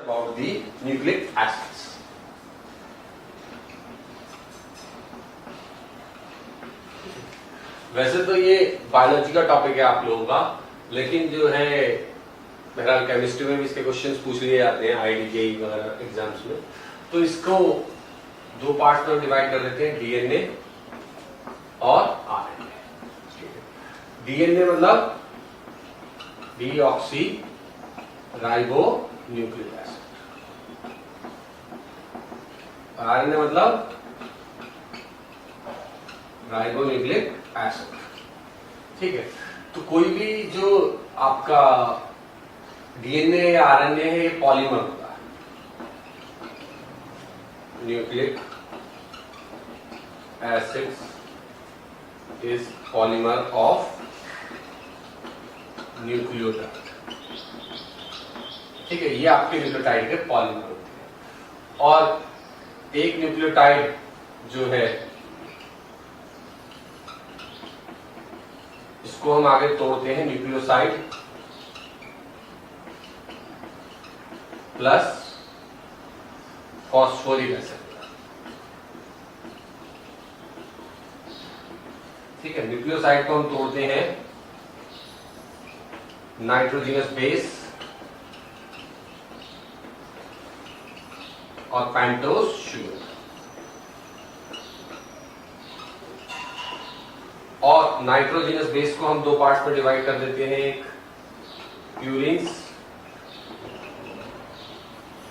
about the nucleic acids. वैसे तो ये बायोलॉजी का टॉपिक है आप लोगों का, लेकिन जो है बहरहाल केमिस्ट्री में भी इसके क्वेश्चंस पूछ लिए जाते हैं IIT JEE वगैरह एग्जाम्स में, तो इसको दो पार्ट में डिवाइड कर देते हैं, डीएनए और आरएनए। डीएनए मतलब deoxy ribo nucleic acid, RNA मतलब राइबो न्यूक्लिक एसिड। ठीक है, तो कोई भी जो आपका डीएनए या आरएनए है ये पॉलीमर होता है, nucleic acid is polymer of nucleotide. ठीक है, ये आपके न्यूक्लियोटाइड के पॉलीमर होते हैं। और एक न्यूक्लियोटाइड जो है इसको हम आगे तोड़ते हैं न्यूक्लियोसाइड प्लस फॉस्फोरिक एसिड। ठीक है, न्यूक्लियोसाइड को हम तोड़ते हैं नाइट्रोजनस बेस और पेंटोज शुगर, और नाइट्रोजनस बेस को हम दो पार्ट्स में डिवाइड कर देते हैं, एक प्यूरिन्स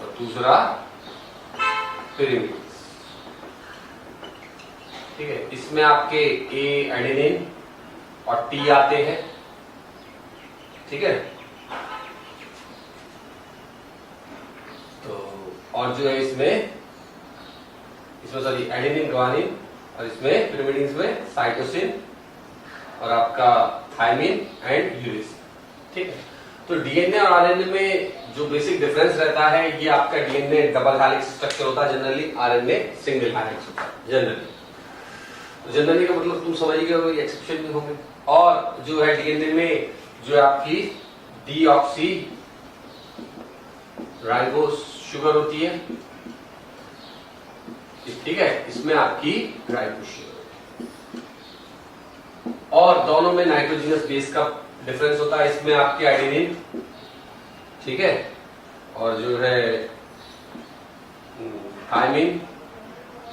और दूसरा pyrimidines। ठीक है, इसमें आपके ए एडेनिन और टी आते हैं। ठीक है, तो और जो है इसमें सॉरी एडेनिन ग्वानिन, और इसमें pyrimidines में साइटोसिन और आपका थायमिन एंड यूरिसिन। ठीक है, तो डीएनए और आरएनए में जो बेसिक डिफरेंस रहता है, ये आपका डीएनए डबल हेलिक्स स्ट्रक्चर होता है जनरली, आरएनए सिंगल हेलिक्स होता है जनरली। तो जनरली का मतलब तुम समझिएगा, कोई एक्सेप्शन भी होंगे। और जो है डीएनए में जो आपकी डीऑक्सी राइबो शुगर होती है, ठीक है, इसमें आपकी राइबो शुगर, और दोनों में नाइट्रोजनस बेस का डिफरेंस होता है, इसमें आपकी एडेनिन, ठीक है, और जो है थायमिन,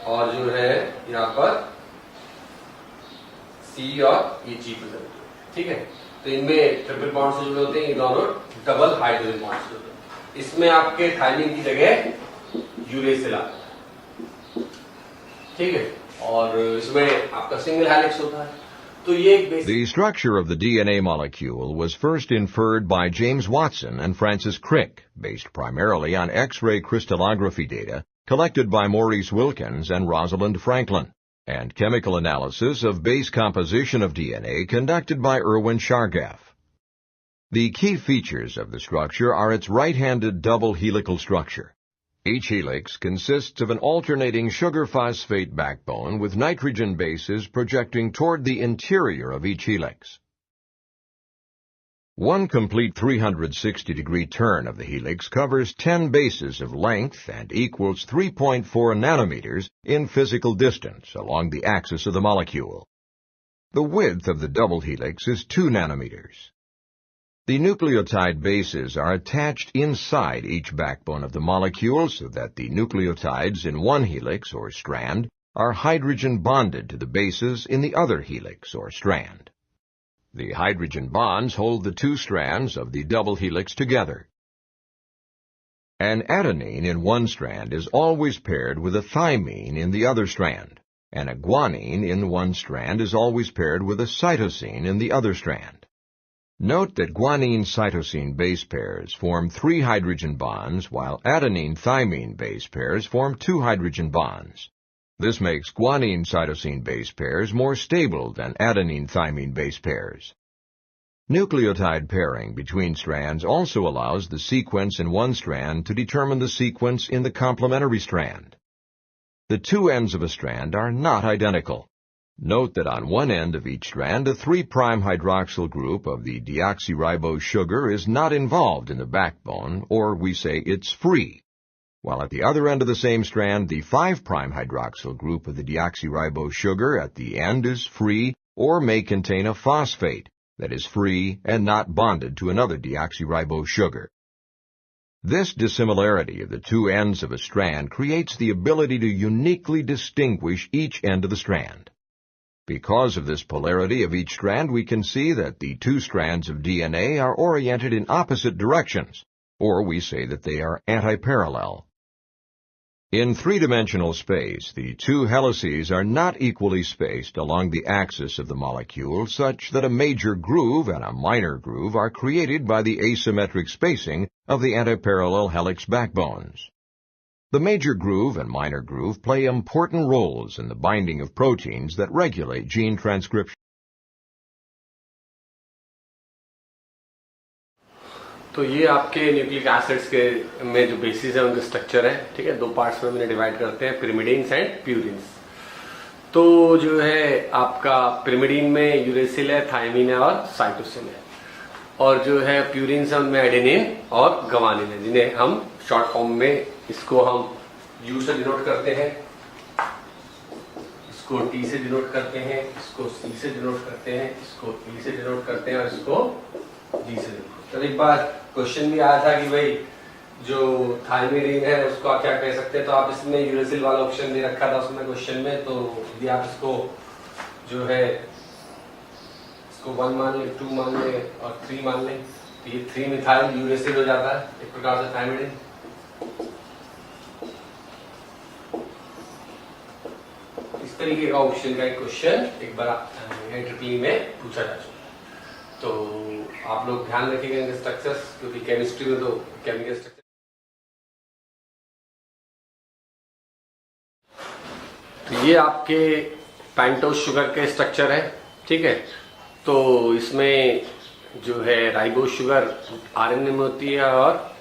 और जो है यहां पर सी और ई जी प्रेजेंट। ठीक है, तो इनमें ट्रिपल बॉन्ड से जुड़े होते हैं, ये दोनों डबल हाइड्रोजन बॉन्ड से जुड़े होते हैं। इसमें आपके थायमिन की जगह यूरेसिल आता है। ठीक है, और इसमें आपका सिंगल हेलिक्स होता है। The structure of the DNA molecule was first inferred by James Watson and Francis Crick, based primarily on X-ray crystallography data collected by Maurice Wilkins and Rosalind Franklin, and chemical analysis of base composition of DNA conducted by Irwin Chargaff. The key features of the structure are its right-handed double helical structure. Each helix consists of an alternating sugar phosphate backbone with nitrogen bases projecting toward the interior of each helix. One complete 360-degree turn of the helix covers 10 bases of length and equals 3.4 nanometers in physical distance along the axis of the molecule. The width of the double helix is 2 nanometers. The nucleotide bases are attached inside each backbone of the molecule so that the nucleotides in one helix or strand are hydrogen bonded to the bases in the other helix or strand. The hydrogen bonds hold the two strands of the double helix together. An adenine in one strand is always paired with a thymine in the other strand, and a guanine in one strand is always paired with a cytosine in the other strand. Note that guanine-cytosine base pairs form 3 hydrogen bonds, while adenine-thymine base pairs form 2 hydrogen bonds. This makes guanine-cytosine base pairs more stable than adenine-thymine base pairs. Nucleotide pairing between strands also allows the sequence in one strand to determine the sequence in the complementary strand. The two ends of a strand are not identical. Note that on one end of each strand, a 3' hydroxyl group of the deoxyribose sugar is not involved in the backbone, or we say it's free, while at the other end of the same strand, the 5' hydroxyl group of the deoxyribose sugar at the end is free or may contain a phosphate that is free and not bonded to another deoxyribose sugar. This dissimilarity of the two ends of a strand creates the ability to uniquely distinguish each end of the strand. Because of this polarity of each strand, we can see that the two strands of DNA are oriented in opposite directions, or we say that they are antiparallel. In three-dimensional space, the two helices are not equally spaced along the axis of the molecule, such that a major groove and a minor groove are created by the asymmetric spacing of the antiparallel helix backbones. The major groove and minor groove play important roles in the binding of proteins that regulate gene transcription. तो ये आपके nucleic acids के में जो basis है उनके structure है, ठीक है। दो पार्ट्स में मैंने डिवाइड करते हैं, पिरिमिडीन्स एंड प्यूरिन्स। तो जो है आपका पिरिमिडीन में यूरेसिल है, थायमिन है और साइटोसिन है, और जो है प्यूरिन्स है उनमें एडेनिन और गवानिन है, जिन्हें हम शॉर्ट फॉर्म में इसको हम यू से डिनोट करते हैं, इसको टी से डिनोट करते हैं, इसको सी से डिनोट करते हैं, इसको ई से डिनोट करते हैं और इसको जी से डिनोट। तो एक बार क्वेश्चन भी आया था कि भाई जो थायमिन है उसको आप क्या कह सकते हैं, तो आप इसमें यूरेसिल वाला ऑप्शन दे रखा था उसमें क्वेश्चन में। तो यदि आप इसको जो है इसको 1 मान लें, 2 मान लें और 3 मान लें, तो ये 3 मिथाइल यूरेसिल हो जाता है एक प्रकार से थायमिन। इस तरीके का ऑप्शन का एक क्वेश्चन एक बार IIT में पूछा जा चुका है। तो आप लोग ध्यान रखिएगा इनके स्ट्रक्चर्स, क्योंकि केमिस्ट्री में तो केमिकल स्ट्रक्चर। तो ये आपके पेंटोज शुगर के स्ट्रक्चर है, ठीक है। तो इसमें जो है राइबोज शुगर RNA में होती है और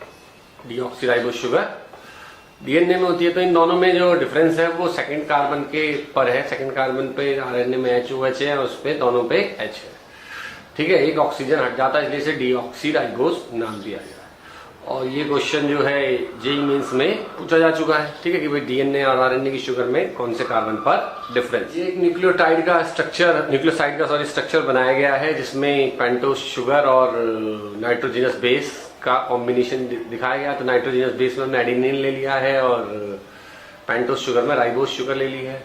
डीऑक्सीराइबोज शुगर DNA में होती है। तो इन दोनों में जो डिफरेंस है वो सेकंड कार्बन के पर है। सेकंड कार्बन पे RNA में HOH है और उस पे दोनों पे H है, ठीक है। एक ऑक्सीजन हट जाता है, इसलिए इसे डीऑक्सीराइबोज नाम दिया गया है। और ये क्वेश्चन जो है JEE मेंस में पूछा जा चुका है, ठीक है, कि भाई DNA और RNA की शुगर में कौन से कार्बन पर डिफरेंस। ये एक न्यूक्लियोसाइड का स्ट्रक्चर बनाया गया है, जिसमें पेंटोज शुगर और नाइट्रोजनस बेस का कॉम्बिनेशन दिखाया गया। तो नाइट्रोजनस बेस में हमने एडेनिन ले लिया है और पेंटोज शुगर में राइबोज शुगर ले ली है।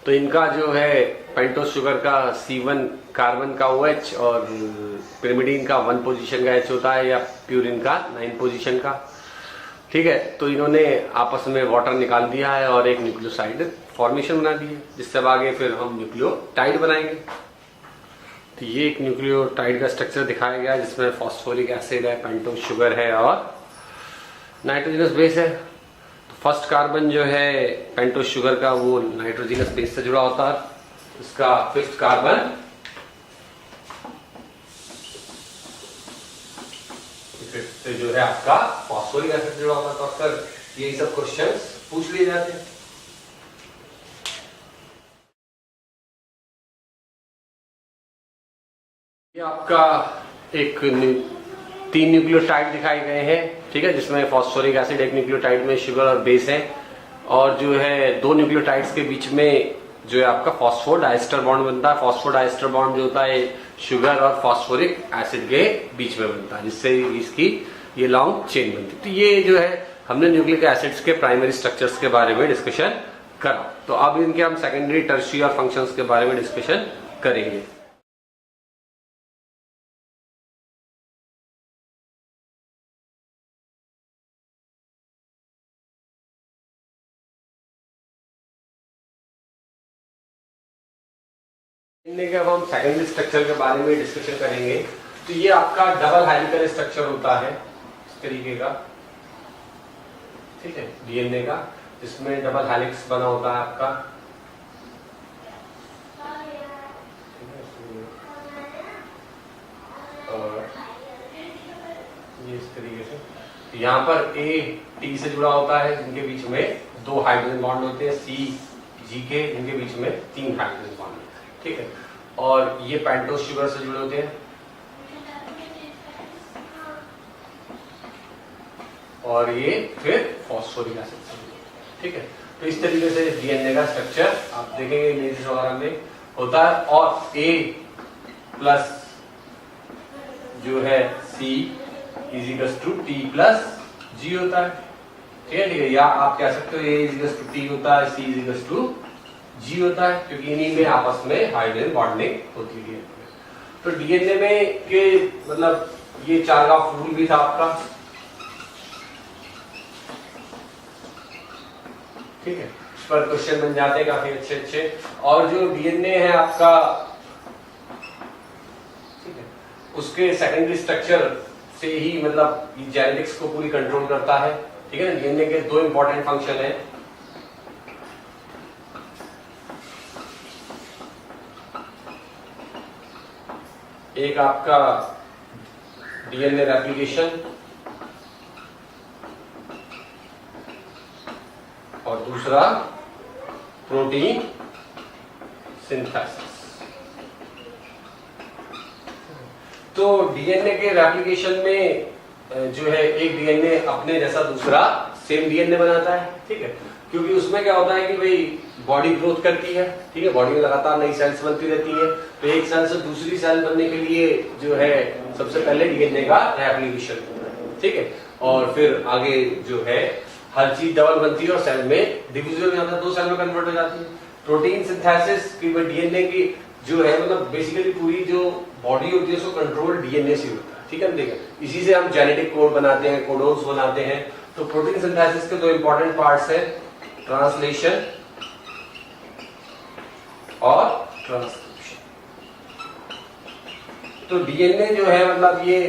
तो इनका जो है पेंटोज शुगर का C1 कार्बन का OH और पिरिमिडीन का 1 पोजीशन का H होता है, या प्यूरिन का 9 पोजीशन का, ठीक है। तो इन्होंने आपस में वाटर निकाल दिया है और एक न्यूक्लियोसाइड फॉर्मेशन बना दी है, जिससे अब आगे फिर हम न्यूक्लियोटाइड बनाएंगे। तो ये एक न्यूक्लियोटाइड का स्ट्रक्चर दिखाया गया है, जिसमें फॉस्फोरिक एसिड है, पेंटोज शुगर है और नाइट्रोजनस बेस है। फर्स्ट कार्बन जो है पेंटोज शुगर का वो नाइट्रोजनस बेस से जुड़ा होता है। इसका 5th कार्बन से जो है आपका फॉस्फोरिक एसिड से जुड़ा होता है। तो अक्सर यही सब क्वेश्चंस पूछ लिए जाते हैं। ये आपका एक 3 न्यूक्लियोटाइड दिखाए गए हैं, ठीक है, जिसमें फॉस्फोरिक एसिड एक न्यूक्लियोटाइड में शुगर और बेस है, और जो है 2 न्यूक्लियोटाइड्स के बीच में जो है आपका फॉस्फोडाइस्टर बॉन्ड बनता है। फॉस्फोडाइस्टर बॉन्ड जो होता है शुगर और फॉस्फोरिक एसिड के बीच में बनता है, जिससे इसकी ये लॉन्ग चेन बनती है। तो ये जो है हमने न्यूक्लिक एसिड्स के प्राइमरी स्ट्रक्चर्स के बारे में डिस्कशन करा। तो अब इनके हम सेकेंडरी, टर्शियरी और फंक्शंस के बारे में डिस्कशन करेंगे। के अब हम सेकेंडरी स्ट्रक्चर के बारे में डिस्कशन करेंगे। तो ये आपका डबल हेलिकल स्ट्रक्चर होता है इस तरीके का, ठीक है, DNA का, जिसमें डबल हेलिक्स बना होता है आपका। और ये इस तरीके से यहाँ पर A T से जुड़ा होता है, जिनके बीच में 2 हाइड्रोजन बॉन्ड होते हैं, C G के, जिनके बीच में 3 हाइड्रोजन बॉन्ड होते हैं। ठीक है, और ये पेंटोज शुगर से जुड़े होते हैं, और ये फिर फॉस्फोरिक एसिड से जुड़े होते हैं। ठीक है, तो इस तरीके से डीएनए का स्ट्रक्चर आप देखेंगे इमेजेस वगैरह में होता है। और ए प्लस जो है C is equals to T plus G होता है। ठीक है, या आप कह सकते हो A is equals to T होता है, C is equals to G होता है, क्योंकि इन्हीं में आपस में हाइड्रोजन बॉन्डिंग होती है। तो डीएनए में के मतलब ये चार्गाफ रूल भी था आपका। ठीक है, इस पर क्वेश्चन बन जाते हैं काफी अच्छे अच्छे। और जो डीएनए है आपका, ठीक है, उसके सेकेंडरी स्ट्रक्चर से ही मतलब जेनेटिक्स को पूरी कंट्रोल करता है। ठीक है ना, डीएनए के दो इंपॉर्टेंट फंक्शन है, एक आपका डीएनए रेप्लिकेशन और दूसरा प्रोटीन सिंथेसिस। तो डीएनए के रेप्लिकेशन में जो है एक डीएनए अपने जैसा दूसरा सेम डीएनए बनाता है। ठीक है, क्योंकि उसमें क्या होता है कि भाई बॉडी ग्रोथ करती है। ठीक है, बॉडी में लगातार नई सेल्स बनती रहती है, तो एक सेल से दूसरी सेल बनने के लिए जो है सबसे पहले डीएनए का रेप्लिकेशन होता है। ठीक है, और फिर आगे जो है हर चीज डबल बनती है और सेल में डिवीजन हो जाता है, दो सेल में कन्वर्ट हो जाती है। प्रोटीन सिंथेसिस की डीएनए की जो है मतलब बेसिकली पूरी जो बॉडी होती है उसको कंट्रोल डीएनए से होता है। ठीक है, देखिए इसी से हम जेनेटिक कोड बनाते हैं, कोडोन्स बनाते हैं। तो प्रोटीन सिंथेसिस के दो इंपॉर्टेंट पार्ट्स हैं, ट्रांसलेशन और ट्रांसक्रिप्शन। तो डीएनए जो है मतलब ये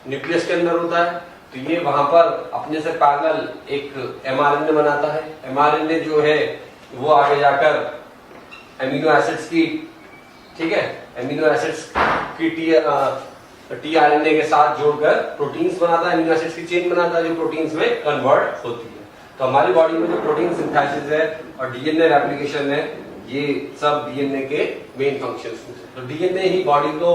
न्यूक्लियस के अंदर होता है, तो ये वहां पर अपने से पैरेलल एक एमआरएनए बनाता है। एमआरएनए जो है वो आगे जाकर एमिनो एसिड्स की, ठीक है, एमिनो एसिड्स की टीआरएनए के साथ जोड़कर प्रोटीन्स बनाता है, एमिनो एसिड्स की चेन बनाता है जो प्रोटीन्स में कन्वर्ट होती है। तो हमारी बॉडी में जो प्रोटीन सिंथेसिस है और डीएनए रेप्लिकेशन है, ये सब डीएनए के मेन फंक्शंस हैं। तो डीएनए ही बॉडी को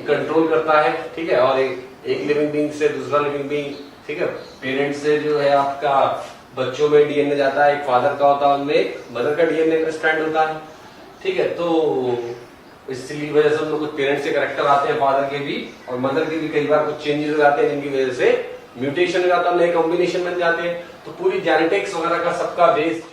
कंट्रोल करता है। ठीक है, और एक लिविंग बीइंग से दूसरा लिविंग बीइंग, ठीक है, पेरेंट्स से जो है आपका बच्चों में डीएनए जाता है, एक फादर का होता है, उनमें एक मदर का डीएनए का स्ट्रैंड होता है। ठीक है, तो इसलिए वजह से हम लोग कुछ पेरेंट्स के कैरेक्टर आते हैं, फादर के भी और मदर के भी कई बार कुछ चेंजेस हो जाते हैं, जिनकी वजह से म्यूटेशन हो जाता है, नए कॉम्बिनेशन बन जाते हैं। तो पूरी जेनेटिक्स वगैरह का सबका base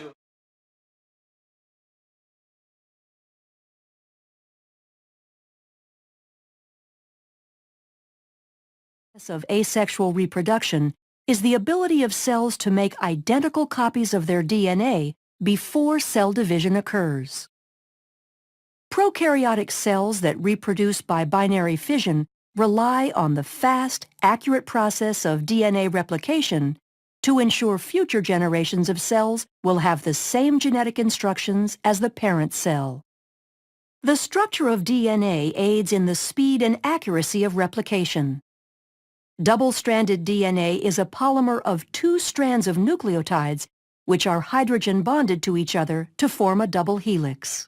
of asexual reproduction is the ability of cells to make identical copies of their DNA before cell division occurs. Prokaryotic cells that reproduce by binary fission rely on the fast, accurate process of DNA replication to ensure future generations of cells will have the same genetic instructions as the parent cell. The structure of DNA aids in the speed and accuracy of replication. Double-stranded DNA is a polymer of two strands of nucleotides which are hydrogen bonded to each other to form a double helix.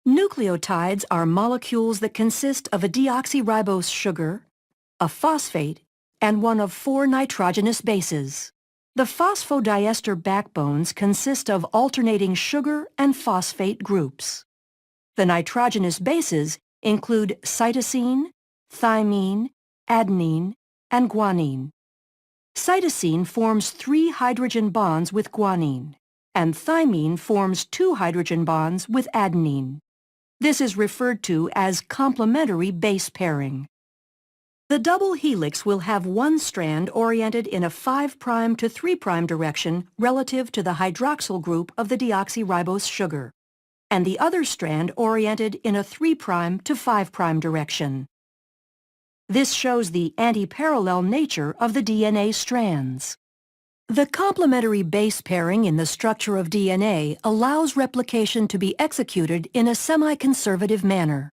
Nucleotides are molecules that consist of a deoxyribose sugar, a phosphate, and one of 4 nitrogenous bases. The phosphodiester backbones consist of alternating sugar and phosphate groups. The nitrogenous bases include cytosine, thymine, adenine, and guanine. Cytosine forms 3 hydrogen bonds with guanine, and thymine forms 2 hydrogen bonds with adenine. This is referred to as complementary base pairing. The double helix will have one strand oriented in a 5' to 3' direction relative to the hydroxyl group of the deoxyribose sugar, and the other strand oriented in a 3' to 5' direction. This shows the anti-parallel nature of the DNA strands. The complementary base pairing in the structure of DNA allows replication to be executed in a semi-conservative manner.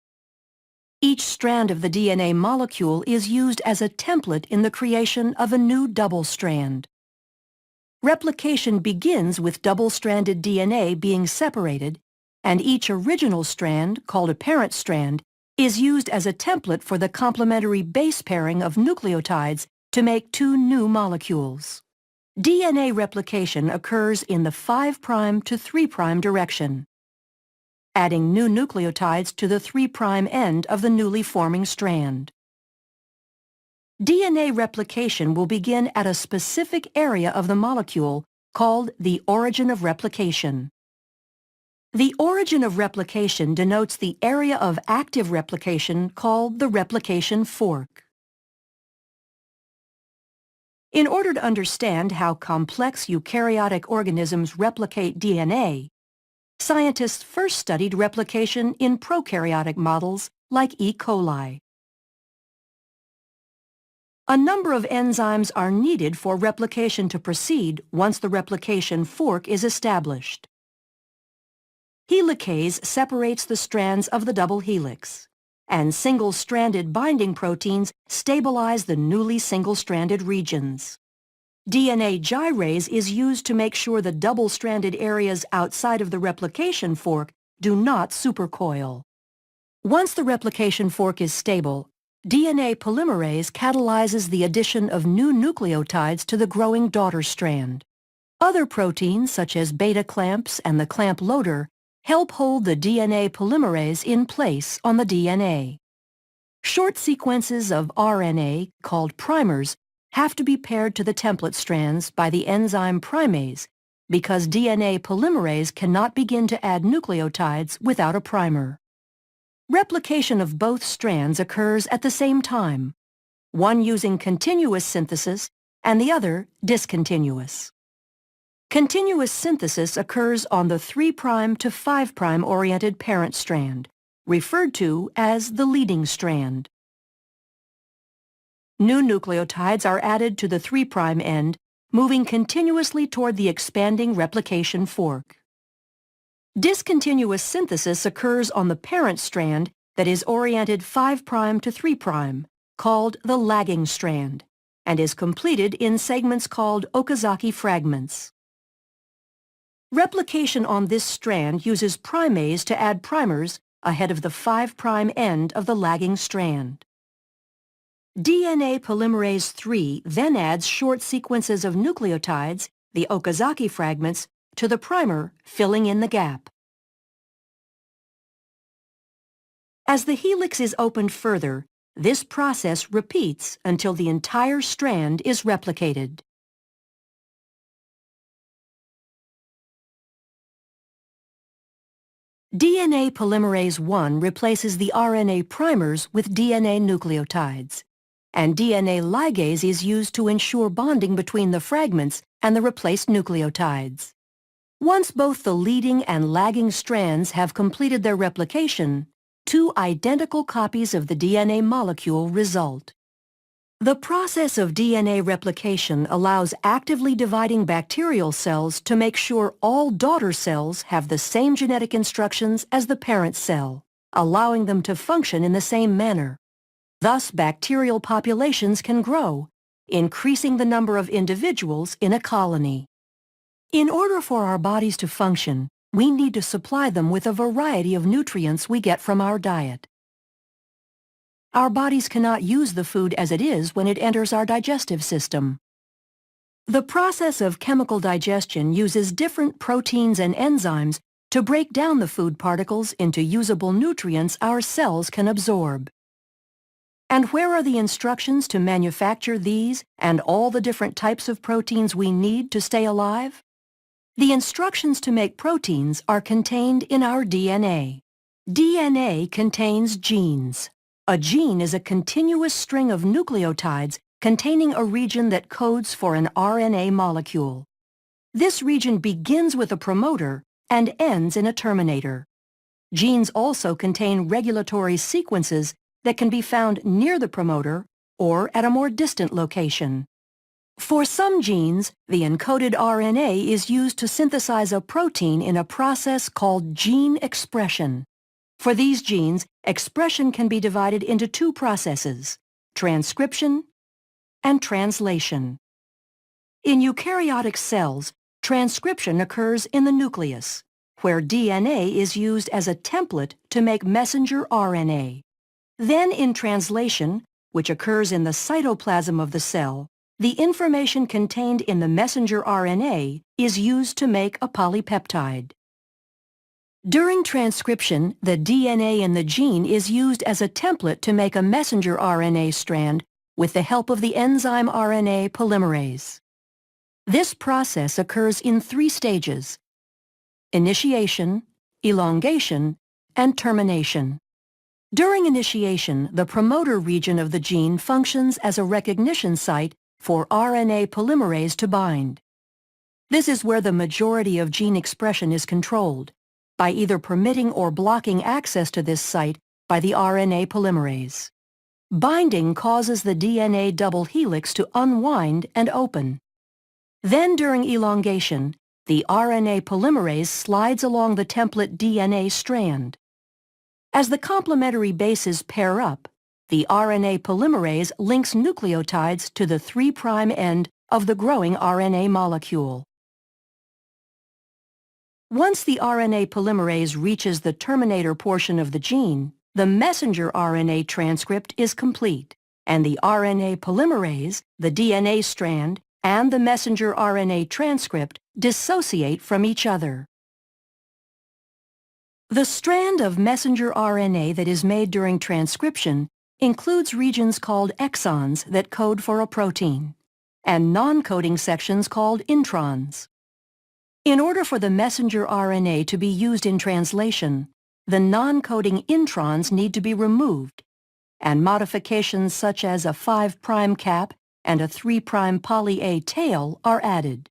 Each strand of the DNA molecule is used as a template in the creation of a new double strand. Replication begins with double-stranded DNA being separated, and each original strand, called a parent strand, is used as a template for the complementary base pairing of nucleotides to make two new molecules. DNA replication occurs in the 5' to 3' direction, adding new nucleotides to the 3' end of the newly forming strand. DNA replication will begin at a specific area of the molecule called the origin of replication. The origin of replication denotes the area of active replication called the replication fork. In order to understand how complex eukaryotic organisms replicate DNA, scientists first studied replication in prokaryotic models like E. coli. A number of enzymes are needed for replication to proceed once the replication fork is established. Helicase separates the strands of the double helix, and single-stranded binding proteins stabilize the newly single-stranded regions. DNA gyrase is used to make sure the double-stranded areas outside of the replication fork do not supercoil. Once the replication fork is stable, DNA polymerase catalyzes the addition of new nucleotides to the growing daughter strand. Other proteins, such as beta clamps and the clamp loader, help hold the DNA polymerase in place on the DNA. Short sequences of RNA, called primers, have to be paired to the template strands by the enzyme primase because DNA polymerase cannot begin to add nucleotides without a primer. Replication of both strands occurs at the same time, one using continuous synthesis and the other discontinuous. Continuous synthesis occurs on the 3' to 5' oriented parent strand, referred to as the leading strand. New nucleotides are added to the 3' end, moving continuously toward the expanding replication fork. Discontinuous synthesis occurs on the parent strand that is oriented 5' to 3', called the lagging strand, and is completed in segments called Okazaki fragments. Replication on this strand uses primase to add primers ahead of the 5' end of the lagging strand. DNA polymerase III then adds short sequences of nucleotides, the Okazaki fragments, to the primer, filling in the gap. As the helix is opened further, this process repeats until the entire strand is replicated. DNA polymerase I replaces the RNA primers with DNA nucleotides, and DNA ligase is used to ensure bonding between the fragments and the replaced nucleotides. Once both the leading and lagging strands have completed their replication, two identical copies of the DNA molecule result. The process of DNA replication allows actively dividing bacterial cells to make sure all daughter cells have the same genetic instructions as the parent cell, allowing them to function in the same manner. Thus, bacterial populations can grow, increasing the number of individuals in a colony. In order for our bodies to function, we need to supply them with a variety of nutrients we get from our diet. Our bodies cannot use the food as it is when it enters our digestive system. The process of chemical digestion uses different proteins and enzymes to break down the food particles into usable nutrients our cells can absorb. And where are the instructions to manufacture these and all the different types of proteins we need to stay alive? The instructions to make proteins are contained in our DNA. DNA contains genes. A gene is a continuous string of nucleotides containing a region that codes for an RNA molecule. This region begins with a promoter and ends in a terminator. Genes also contain regulatory sequences that can be found near the promoter or at a more distant location. For some genes, the encoded RNA is used to synthesize a protein in a process called gene expression. For these genes, expression can be divided into two processes, transcription and translation. In eukaryotic cells, transcription occurs in the nucleus, where DNA is used as a template to make messenger RNA. Then in translation, which occurs in the cytoplasm of the cell, the information contained in the messenger RNA is used to make a polypeptide. During transcription, the DNA in the gene is used as a template to make a messenger RNA strand with the help of the enzyme RNA polymerase. This process occurs in 3 stages: initiation, elongation, and termination. During initiation, the promoter region of the gene functions as a recognition site for RNA polymerase to bind. This is where the majority of gene expression is controlled, by either permitting or blocking access to this site by the RNA polymerase. Binding causes the DNA double helix to unwind and open. Then during elongation, the RNA polymerase slides along the template DNA strand. As the complementary bases pair up, the RNA polymerase links nucleotides to the 3' end of the growing RNA molecule. Once the RNA polymerase reaches the terminator portion of the gene, the messenger RNA transcript is complete, and the RNA polymerase, the DNA strand, and the messenger RNA transcript dissociate from each other. The strand of messenger RNA that is made during transcription includes regions called exons that code for a protein, and non-coding sections called introns. In order for the messenger RNA to be used in translation, the non-coding introns need to be removed, and modifications such as a 5' cap and a 3' poly A tail are added.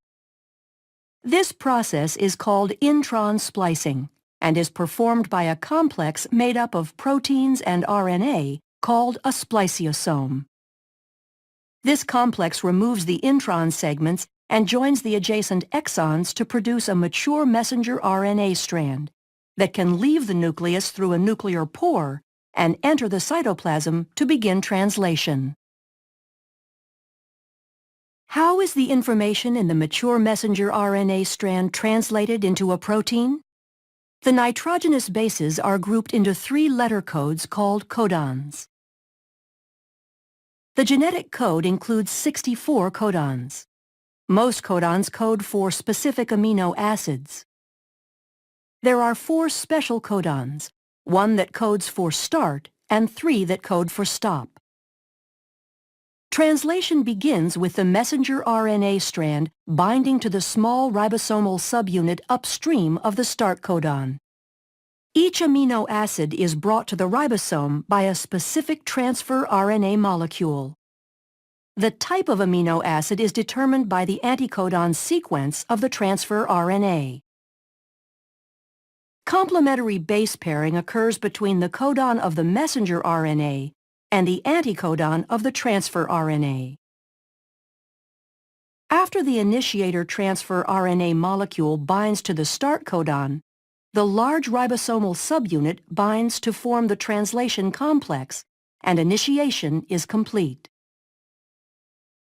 This process is called intron splicing and is performed by a complex made up of proteins and RNA called a spliciosome. This complex removes the intron segments and joins the adjacent exons to produce a mature messenger RNA strand that can leave the nucleus through a nuclear pore and enter the cytoplasm to begin translation. How is the information in the mature messenger RNA strand translated into a protein? The nitrogenous bases are grouped into 3 letter codes called codons. The genetic code includes 64 codons. Most codons code for specific amino acids. There are 4 special codons, 1 that codes for start and 3 that code for stop. Translation begins with the messenger RNA strand binding to the small ribosomal subunit upstream of the start codon. Each amino acid is brought to the ribosome by a specific transfer RNA molecule. The type of amino acid is determined by the anticodon sequence of the transfer RNA. Complementary base pairing occurs between the codon of the messenger RNA and the anticodon of the transfer RNA. After the initiator transfer RNA molecule binds to the start codon, the large ribosomal subunit binds to form the translation complex, and initiation is complete.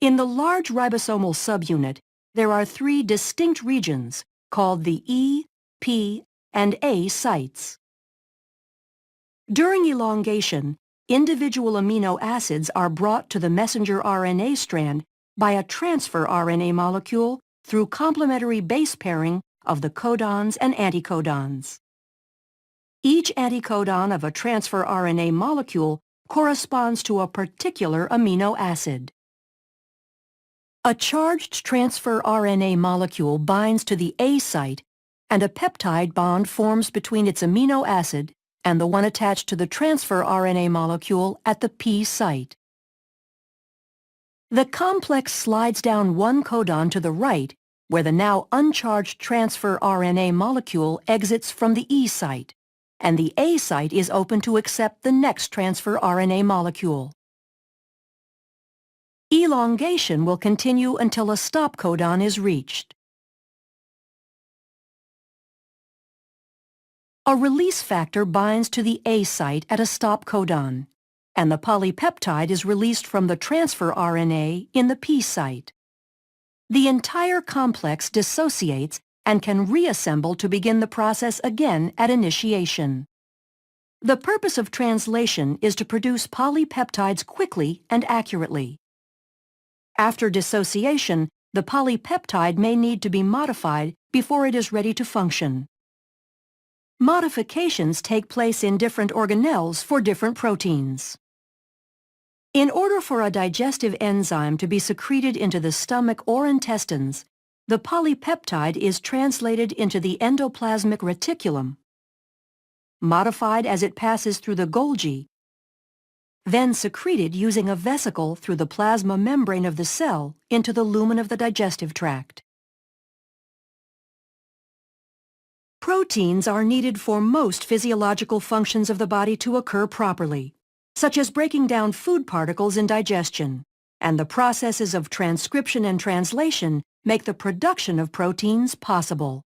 In the large ribosomal subunit, there are 3 distinct regions called the E, P, and A sites. During elongation, individual amino acids are brought to the messenger RNA strand by a transfer RNA molecule through complementary base pairing of the codons and anticodons. Each anticodon of a transfer RNA molecule corresponds to a particular amino acid. A charged transfer RNA molecule binds to the A site, and a peptide bond forms between its amino acid and the one attached to the transfer RNA molecule at the P site. The complex slides down 1 codon to the right, where the now uncharged transfer RNA molecule exits from the E site, and the A site is open to accept the next transfer RNA molecule. Elongation will continue until a stop codon is reached. A release factor binds to the A site at a stop codon, and the polypeptide is released from the transfer RNA in the P site. The entire complex dissociates and can reassemble to begin the process again at initiation. The purpose of translation is to produce polypeptides quickly and accurately. After dissociation, the polypeptide may need to be modified before it is ready to function. Modifications take place in different organelles for different proteins. In order for a digestive enzyme to be secreted into the stomach or intestines, the polypeptide is translated into the endoplasmic reticulum, modified as it passes through the Golgi, then secreted using a vesicle through the plasma membrane of the cell into the lumen of the digestive tract. Proteins are needed for most physiological functions of the body to occur properly, such as breaking down food particles in digestion, and the processes of transcription and translation make the production of proteins possible.